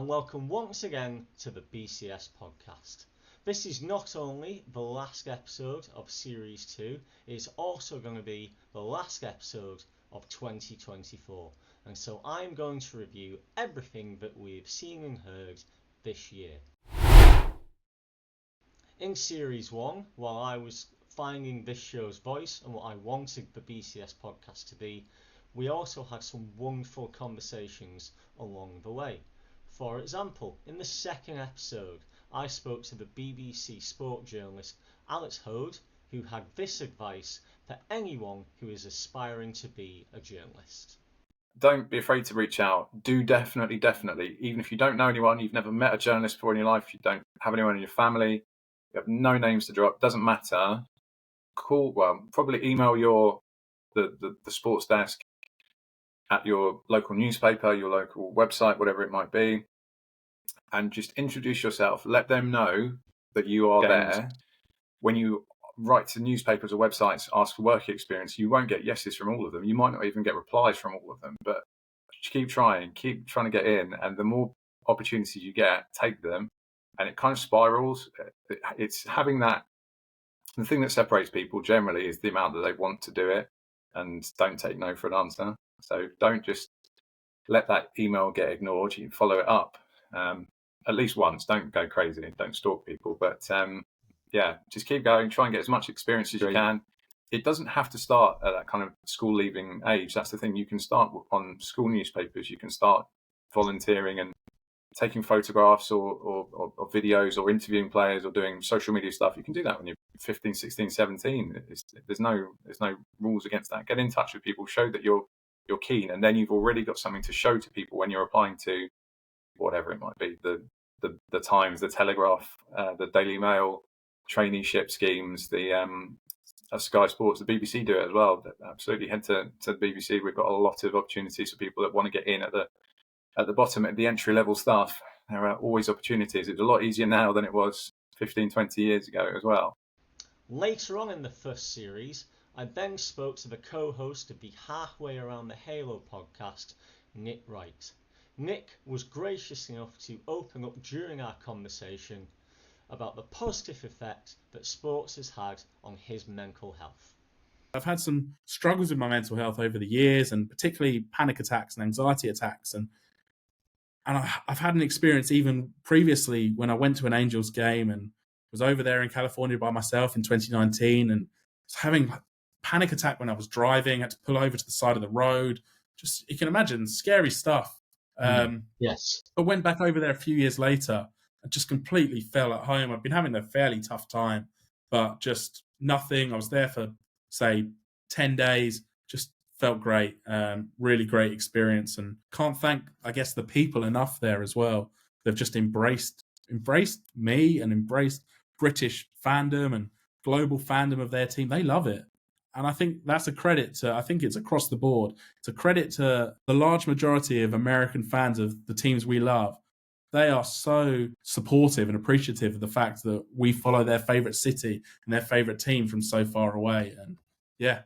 and welcome once again to the BCS Podcast. This is not only the last episode of Series 2, it's also going to be the last episode of 2024, and so I'm going to review everything that we've seen and heard this year. In Series 1, while I was finding this show's voice and what I wanted the BCS Podcast to be, we also had some wonderful conversations along the way. For example, in the second episode, I spoke to the BBC sport journalist Alex Hoad, who had this advice for anyone who is aspiring to be a journalist. Don't be afraid to reach out. Do definitely, even if you don't know anyone, you've never met a journalist before in your life, you don't have anyone in your family, you have no names to drop, doesn't matter. Probably email the sports desk at your local newspaper, your local website, whatever it might be, and just introduce yourself. Let them know that you are there. When you write to newspapers or websites, ask for work experience, you won't get yeses from all of them. You might not even get replies from all of them, but keep trying to get in, and the more opportunities you get, take them, and it kind of spirals. It's having that. The thing that separates people generally is the amount that they want to do it and don't take no for an answer. So don't just let that email get ignored. You follow it up at least once. Don't go crazy. Don't stalk people. But just keep going. Try and get as much experience as you can. It doesn't have to start at that kind of school leaving age. That's the thing. You can start on school newspapers. You can start volunteering and taking photographs or videos or interviewing players or doing social media stuff. You can do that when you're 15, 16, 17. There's no rules against that. Get in touch with people. Show that you're keen, and then you've already got something to show to people when you're applying to whatever it might be, the Times, the Telegraph, the Daily Mail, traineeship schemes, the Sky Sports, the BBC do it as well. Absolutely, head to the BBC. We've got a lot of opportunities for people that want to get in at the bottom, at the entry level stuff. There are always opportunities. It's a lot easier now than it was 15, 20 years ago as well. Later on in the first series, I then spoke to the co-host of the Halfway Around the Halo podcast, Nick Wright. Nick was gracious enough to open up during our conversation about the positive effect that sports has had on his mental health. I've had some struggles with my mental health over the years, and particularly panic attacks and anxiety attacks. And I've had an experience even previously when I went to an Angels game and was over there in California by myself in 2019 and was having panic attack when I was driving, had to pull over to the side of the road. Just, you can imagine, scary stuff. Yes. I went back over there a few years later and just completely fell at home. I've been having a fairly tough time, but just nothing. I was there for, say, 10 days, just felt great. Really great experience, and can't thank, I guess, the people enough there as well. They've just embraced me and embraced British fandom and global fandom of their team. They love it. And I think that's a credit to, I think it's across the board. It's a credit to the large majority of American fans of the teams we love. They are so supportive and appreciative of the fact that we follow their favourite city and their favourite team from so far away. And yeah,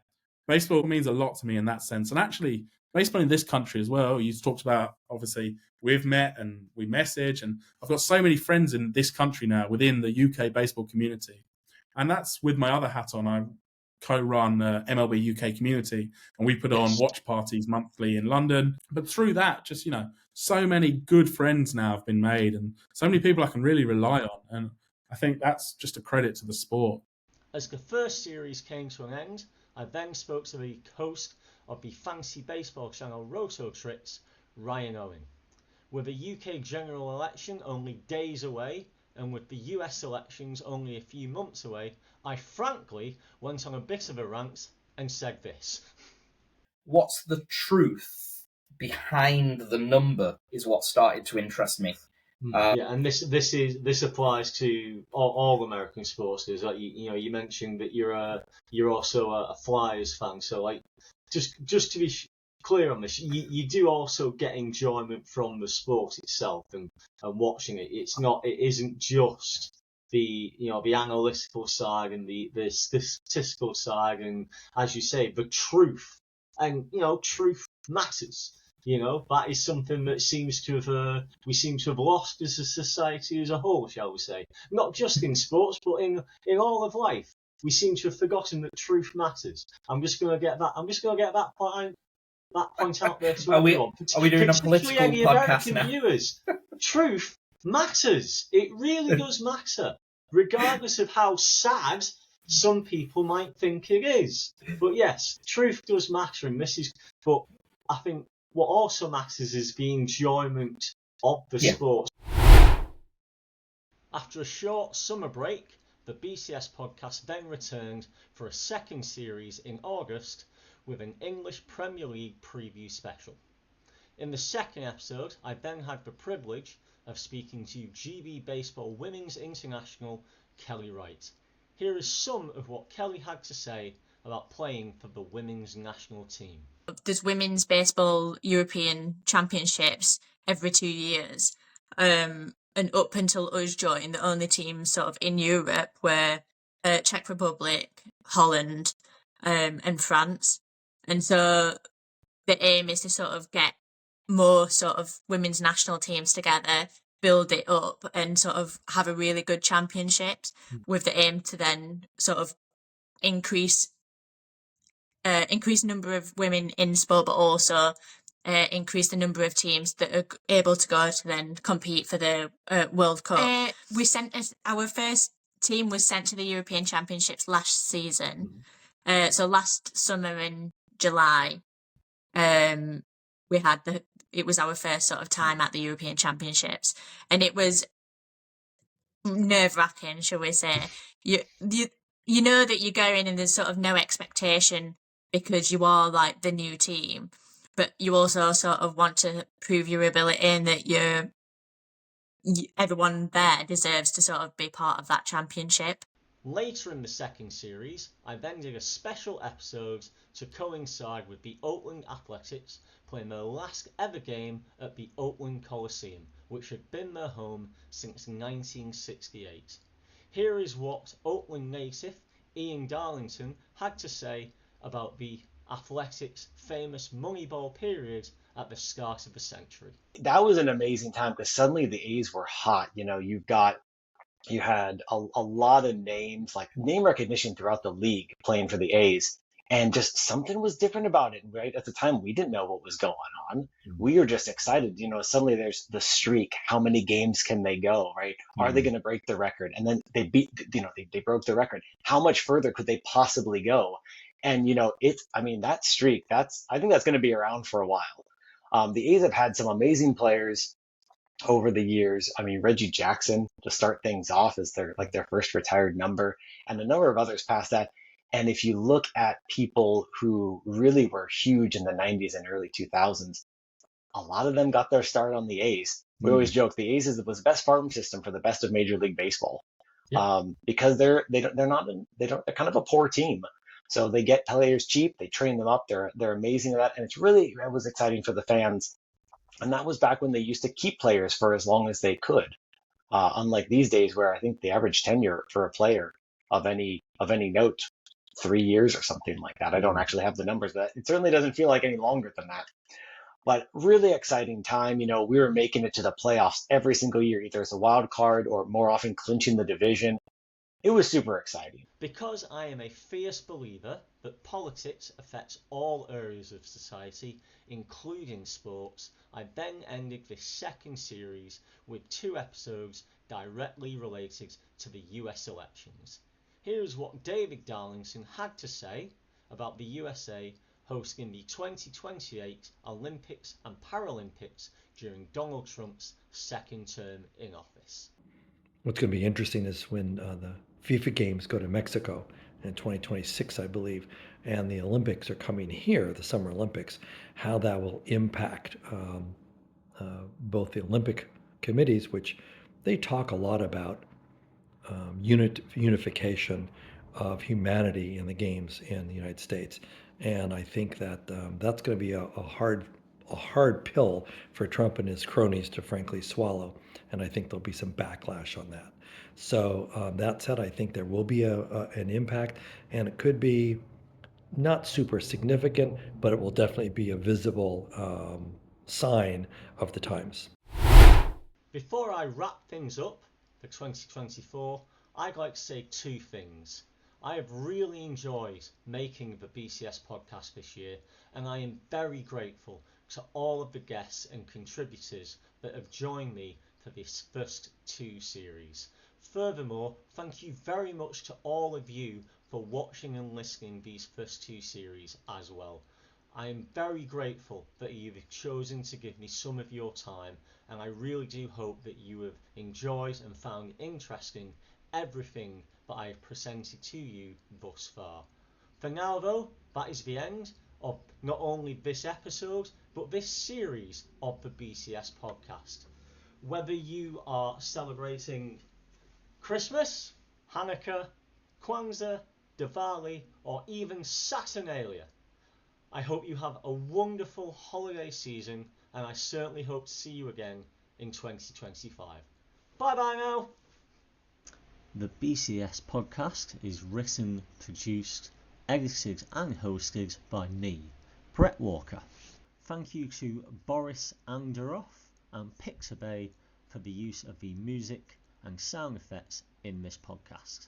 baseball means a lot to me in that sense. And actually, baseball in this country as well, you talked about, obviously, we've met and we message. And I've got so many friends in this country now within the UK baseball community. And that's with my other hat on. I co-run MLB UK community, and we put on watch parties monthly in London. But through that, just, so many good friends now have been made, and so many people I can really rely on. And I think that's just a credit to the sport. As the first series came to an end, I then spoke to the host of the fantasy baseball channel Roto Tricks, Ryan Owen. With the UK general election only days away, and with the US elections only a few months away, I frankly went on a bit of a rant and said this. What's the truth behind the number is what started to interest me. And this applies to all American sports. Like you mentioned that you're also a Flyers fan, so like just to be clear on this, you do also get enjoyment from the sport itself and watching it. It isn't just the analytical side and the statistical side, and as you say, the truth. And truth matters. That is something that seems to have we seem to have lost as a society as a whole, shall we say? Not just in sports, but in all of life. We seem to have forgotten that truth matters. I'm just going to get that point out there to everyone. Are we doing a political any podcast American now? viewers. Truth matters. It really does matter, regardless of how sad some people might think it is. But yes, truth does matter, but I think what also matters is the enjoyment of the sport. After a short summer break, the BCS podcast then returned for a second series in August with an English Premier League preview special. In the second episode, I then had the privilege of speaking to GB Baseball Women's International Kelly Wright. Here is some of what Kelly had to say about playing for the women's national team. There's women's baseball European championships every 2 years. And up until us joined, the only teams sort of in Europe were Czech Republic, Holland, and France. And so the aim is to sort of get more sort of women's national teams together, build it up, and sort of have a really good championships with the aim to then sort of increase number of women in sport, but also increase the number of teams that are able to go to then compete for the World Cup. Our first team was sent to the European Championships last season. So last summer in July, it was our first sort of time at the European Championships, and it was nerve-wracking, shall we say. You know that you're going and there's sort of no expectation because you are like the new team, but you also sort of want to prove your ability and that everyone there deserves to sort of be part of that championship. Later in the second series, I then did a special episode to coincide with the Oakland Athletics playing their last ever game at the Oakland Coliseum, which had been their home since 1968. Here is what Oakland native Ian Darlington had to say about the Athletics' famous Moneyball period at the start of the century. That was an amazing time because suddenly the A's were hot. You had a lot of names, like name recognition throughout the league playing for the A's. And just something was different about it, right? At the time, we didn't know what was going on. We were just excited. Suddenly there's the streak. How many games can they go, right? Are they going to break the record? And then they they broke the record. How much further could they possibly go? And, that streak, I think that's going to be around for a while. The A's have had some amazing players over the years. Reggie Jackson to start things off is their first retired number, and a number of others past that. And if you look at people who really were huge in the 90s and early 2000s, a lot of them got their start on the A's. We always joke the A's was the best farm system for the best of Major League Baseball, because they're kind of a poor team. So they get players cheap, they train them up, they're amazing at that, and it was exciting for the fans. And that was back when they used to keep players for as long as they could, unlike these days where I think the average tenure for a player of any note 3 years or something like that. I don't actually have the numbers, but it certainly doesn't feel like any longer than that. But really exciting time. We were making it to the playoffs every single year, either as a wild card or more often clinching the division. It was super exciting. Because I am a fierce believer that politics affects all areas of society, including sports, I then ended this second series with 2 episodes directly related to the US elections. Here is what David Darlington had to say about the USA hosting the 2028 Olympics and Paralympics during Donald Trump's second term in office. What's going to be interesting is when the FIFA games go to Mexico in 2026, I believe, and the Olympics are coming here, the Summer Olympics, how that will impact both the Olympic committees, which they talk a lot about unification of humanity in the games in the United States. And I think that that's going to be a hard pill for Trump and his cronies to frankly swallow. And I think there'll be some backlash on that. So that said, I think there will be an impact, and it could be not super significant, but it will definitely be a visible sign of the times. Before I wrap things up for 2024, I'd like to say two things. I have really enjoyed making the BCS podcast this year, and I am very grateful to all of the guests and contributors that have joined me for this first two series. Furthermore, thank you very much to all of you for watching and listening these first two series as well. I am very grateful that you have chosen to give me some of your time, and I really do hope that you have enjoyed and found interesting everything that I have presented to you thus far. For now though, that is the end of not only this episode, but this series of the BCS podcast. Whether you are celebrating Christmas, Hanukkah, Kwanzaa, Diwali, or even Saturnalia, I hope you have a wonderful holiday season, and I certainly hope to see you again in 2025. Bye bye now! The BCS podcast is written, produced, edited and hosted by me, Brett Walker. Thank you to Boris Anderoff and Pixabay for the use of the music and sound effects in this podcast.